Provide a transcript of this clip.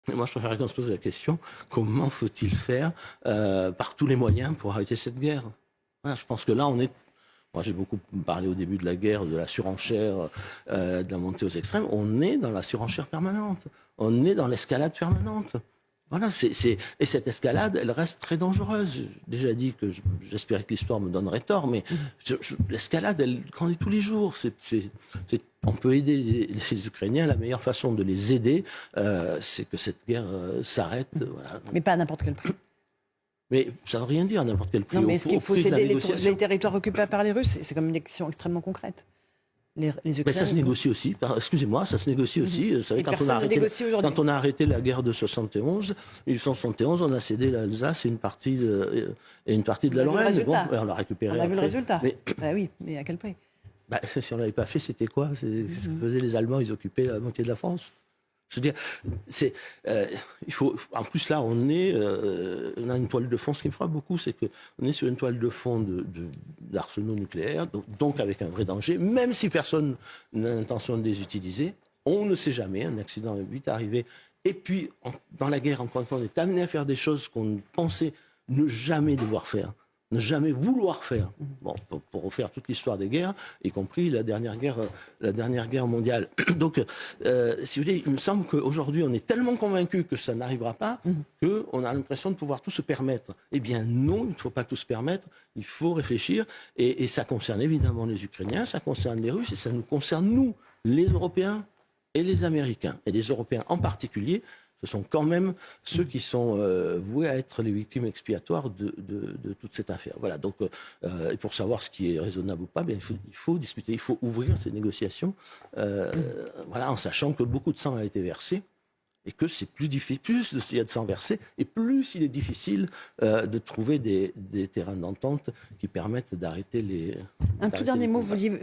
Mais moi, je préfère qu'on se pose la question, comment faut-il faire par tous les moyens pour arrêter cette guerre? Voilà, je pense que là, on est... Moi, j'ai beaucoup parlé au début de la guerre, de la surenchère, de la montée aux extrêmes. On est dans la surenchère permanente. On est dans l'escalade permanente. Voilà, et cette escalade, elle reste très dangereuse. J'ai déjà dit que j'espérais que l'histoire me donnerait tort, mais l'escalade, elle grandit tous les jours. On peut aider les Ukrainiens. La meilleure façon de les aider, c'est que cette guerre s'arrête. Voilà. Mais pas à n'importe quel prix. Mais ça ne veut rien dire à n'importe quel prix. Non, mais est-ce qu'il faut céder les territoires occupés par les Russes? C'est comme une question extrêmement concrète. Les Ukrainiens, mais ça se négocie aussi. Excusez-moi, ça se négocie aussi. Vous savez, quand on a arrêté la guerre de 71, 1871, on a cédé l'Alsace et une partie de la Lorraine. Bon, on l'a récupéré. On a vu le résultat. Mais, oui, mais à quel prix? Si on ne l'avait pas fait, c'était quoi? Ce que faisaient les Allemands, ils occupaient la moitié de la France. Je veux dire, il faut. En plus là, on a une toile de fond. Ce qui me frappe beaucoup, c'est qu'on est sur une toile de fond d'arsenaux nucléaires, donc avec un vrai danger. Même si personne n'a l'intention de les utiliser, on ne sait jamais. Un accident est vite arrivé. Et puis, dans la guerre, encore une fois, on est amené à faire des choses qu'on pensait ne jamais devoir faire. Ne jamais vouloir faire. Bon, pour refaire toute l'histoire des guerres, y compris la dernière guerre mondiale. Donc, si vous voulez, il me semble qu'aujourd'hui, on est tellement convaincus que ça n'arrivera pas qu'on a l'impression de pouvoir tout se permettre. Eh bien non, il ne faut pas tout se permettre, il faut réfléchir. Et ça concerne évidemment les Ukrainiens, ça concerne les Russes, et ça nous concerne, nous, les Européens et les Américains. Et les Européens en particulier, ce sont quand même ceux qui sont voués à être les victimes expiatoires de toute cette affaire. Voilà, donc, et pour savoir ce qui est raisonnable ou pas, bien, il faut discuter, il faut ouvrir ces négociations, voilà, en sachant que beaucoup de sang a été versé et que c'est plus difficile, plus il y a de sang versé, et plus il est difficile de trouver des terrains d'entente qui permettent d'arrêter les... Un tout dernier mot, vous vouliez...